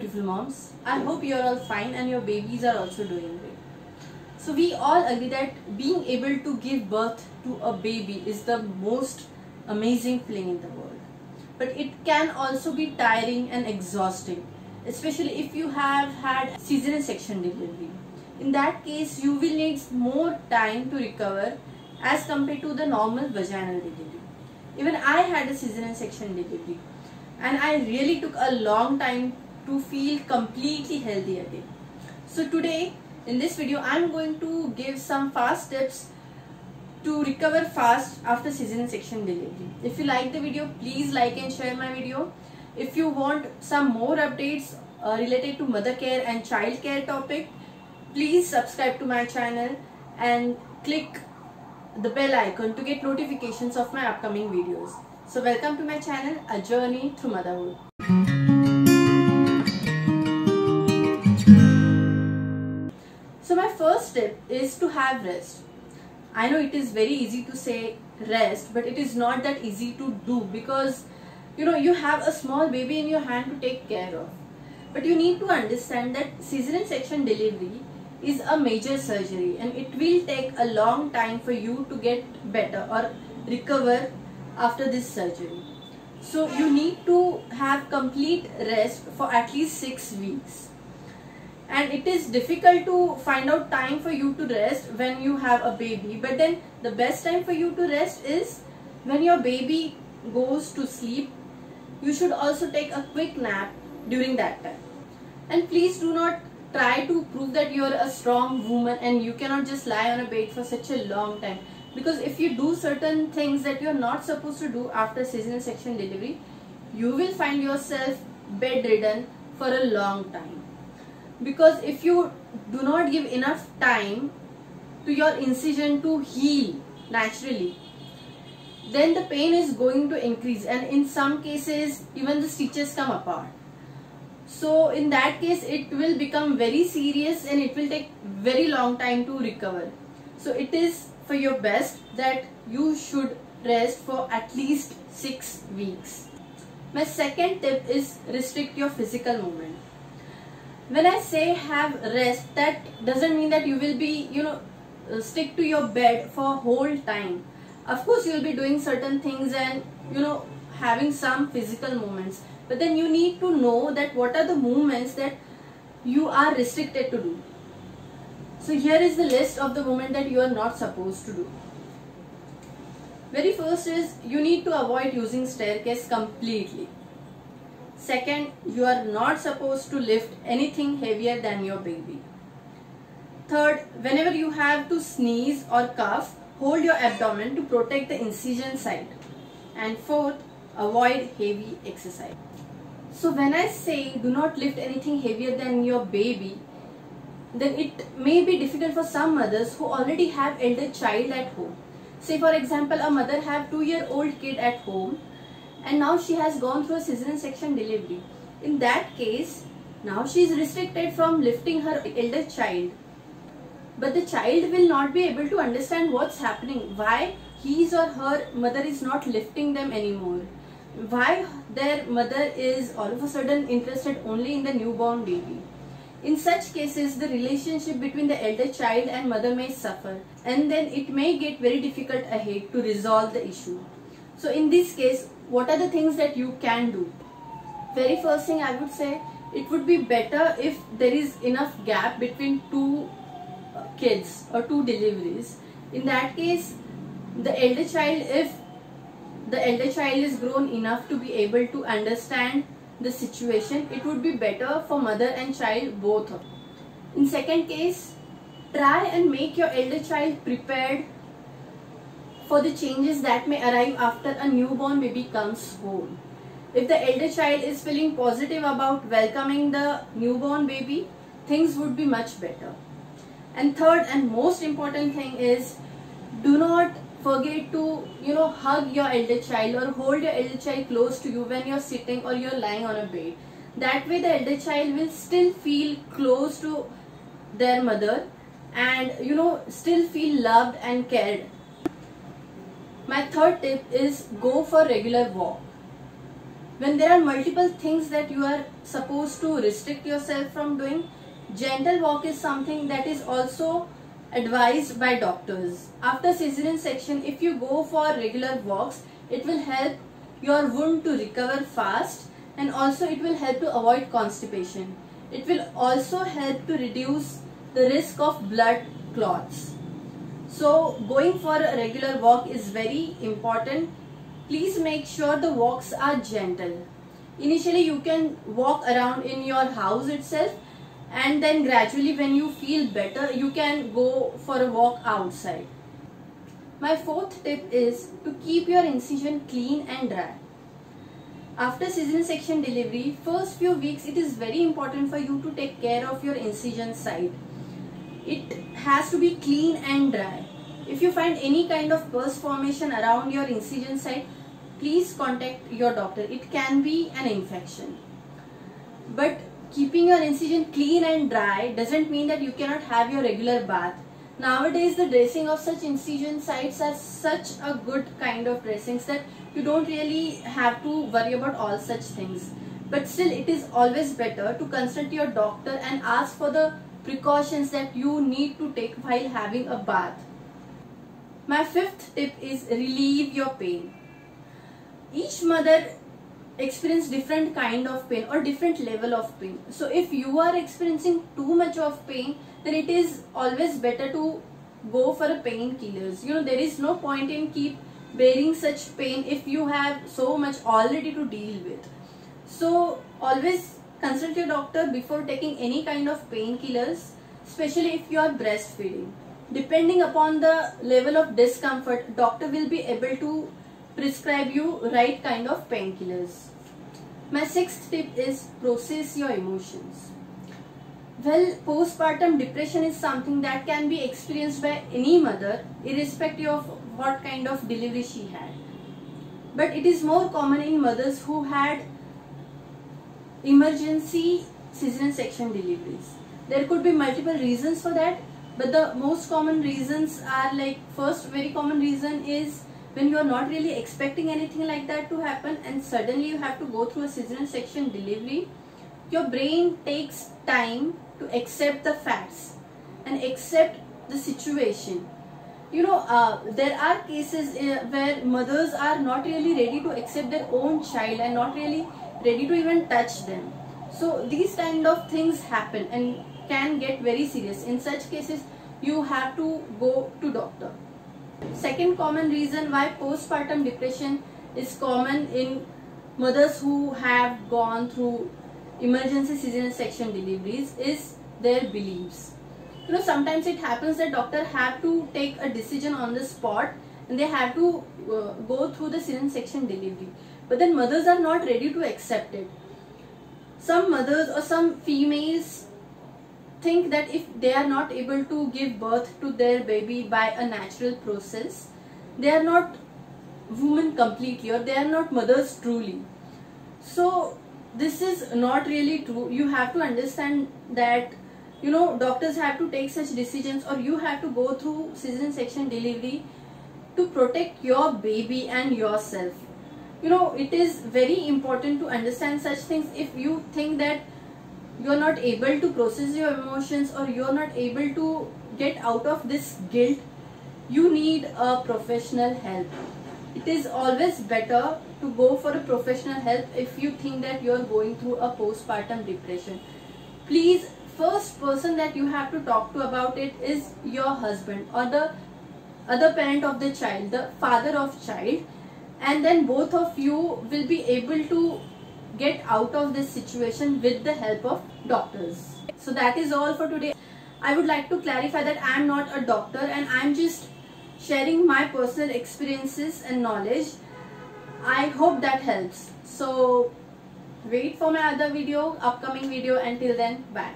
beautiful moms. I hope you are all fine and your babies are also doing great. So we all agree that being able to give birth to a baby is the most amazing feeling in the world. But it can also be tiring and exhausting, especially if you have had cesarean section delivery. In that case, you will need more time to recover as compared to the normal vaginal delivery. Even I had a cesarean section delivery and I really took a long time to feel completely healthy again. So today in this video I am going to give some fast tips to recover fast after cesarean section delivery. If you like the video, please like and share my video. If you want some more updates related to mother care and child care topic, please subscribe to my channel and click the bell icon to get notifications of my upcoming videos. So welcome to my channel, A Journey Through Motherhood. So my first tip is to have rest. I know it is very easy to say rest, but it is not that easy to do because you have a small baby in your hand to take care of. But you need to understand that cesarean section delivery is a major surgery and it will take a long time for you to get better or recover after this surgery. So you need to have complete rest for at least 6 weeks. And it is difficult to find out time for you to rest when you have a baby, but then the best time for you to rest is when your baby goes to sleep. You should also take a quick nap during that time. And please do not try to prove that you are a strong woman and you cannot just lie on a bed for such a long time, because if you do certain things that you are not supposed to do after cesarean section delivery, you will find yourself bedridden for a long time. Because if you do not give enough time to your incision to heal naturally, then the pain is going to increase and in some cases even the stitches come apart. So in that case it will become very serious and it will take very long time to recover. So it is for your best that you should rest for at least 6 weeks. My second tip is restrict your physical movement. When I say have rest, that doesn't mean that you will be stick to your bed for whole time. Of course you will be doing certain things and having some physical movements, but then you need to know that what are the movements that you are restricted to do. So here is the list of the movement that you are not supposed to do. Very first is you need to avoid using staircase completely. Second, you are not supposed to lift anything heavier than your baby. Third, whenever you have to sneeze or cough, hold your abdomen to protect the incision site. And fourth, avoid heavy exercise. So when I say do not lift anything heavier than your baby, then it may be difficult for some mothers who already have elder child at home. Say for example, a mother have 2-year-old kid at home and now she has gone through a cesarean section delivery. In that case, now she is restricted from lifting her elder child. But the child will not be able to understand what's happening, why his or her mother is not lifting them anymore, why their mother is all of a sudden interested only in the newborn baby. In such cases, the relationship between the elder child and mother may suffer and then it may get very difficult ahead to resolve the issue. So in this case, what are the things that you can do? Very first thing I would say, it would be better if there is enough gap between two kids or two deliveries. In that case, the elder child, if the elder child is grown enough to be able to understand the situation, it would be better for mother and child both. In second case, try and make your elder child prepared for the changes that may arrive after a newborn baby comes home. If the elder child is feeling positive about welcoming the newborn baby, things would be much better. And third and most important thing is, do not forget to hug your elder child or hold your elder child close to you when you're sitting or you're lying on a bed. That way the elder child will still feel close to their mother and still feel loved and cared. My third tip is go for regular walk. When there are multiple things that you are supposed to restrict yourself from doing, gentle walk is something that is also advised by doctors. After cesarean section, if you go for regular walks, it will help your wound to recover fast, and also it will help to avoid constipation. It will also help to reduce the risk of blood clots. So going for a regular walk is very important. Please make sure the walks are gentle. Initially you can walk around in your house itself, and then gradually when you feel better, you can go for a walk outside. My fourth tip is to keep your incision clean and dry. After cesarean section delivery, first few weeks it is very important for you to take care of your incision site. It has to be clean and dry. If you find any kind of pus formation around your incision site, please contact your doctor. It can be an infection. But keeping your incision clean and dry doesn't mean that you cannot have your regular bath. Nowadays the dressing of such incision sites are such a good kind of dressings that you don't really have to worry about all such things. But still, it is always better to consult your doctor and ask for the precautions that you need to take while having a bath. My fifth tip is relieve your pain. Each mother experience different kind of pain or different level of pain. So if you are experiencing too much of pain, then it is always better to go for a painkillers. There is no point in keep bearing such pain if you have so much already to deal with. So always consult your doctor before taking any kind of painkillers, especially if you are breastfeeding. Depending upon the level of discomfort, doctor will be able to prescribe you right kind of painkillers. My sixth tip is process your emotions. Well, postpartum depression is something that can be experienced by any mother, irrespective of what kind of delivery she had. But it is more common in mothers who had emergency cesarean section deliveries. There could be multiple reasons for that, but the most common reasons are like, first very common reason is when you are not really expecting anything like that to happen and suddenly you have to go through a cesarean section delivery. Your brain takes time to accept the facts and accept the situation. There are cases where mothers are not really ready to accept their own child and not really ready to even touch them. So these kind of things happen and can get very serious. In such cases, you have to go to doctor. Second common reason why postpartum depression is common in mothers who have gone through emergency cesarean section deliveries is their beliefs. Sometimes it happens that doctor have to take a decision on the spot and they have to go through the cesarean section delivery. But then mothers are not ready to accept it. Some mothers or some females think that if they are not able to give birth to their baby by a natural process, they are not women completely, or they are not mothers truly. So this is not really true. You have to understand that doctors have to take such decisions, or you have to go through cesarean section delivery to protect your baby and yourself. It is very important to understand such things. If you think that you are not able to process your emotions or you are not able to get out of this guilt, you need a professional help. It is always better to go for a professional help if you think that you are going through a postpartum depression. Please, first person that you have to talk to about it is your husband or the other parent of the child, the father of child, and then both of you will be able to get out of this situation with the help of doctors. So that is all for today. I would like to clarify that I am not a doctor and I am just sharing my personal experiences and knowledge. I hope that helps. So wait for my other video, upcoming video. Until then, bye.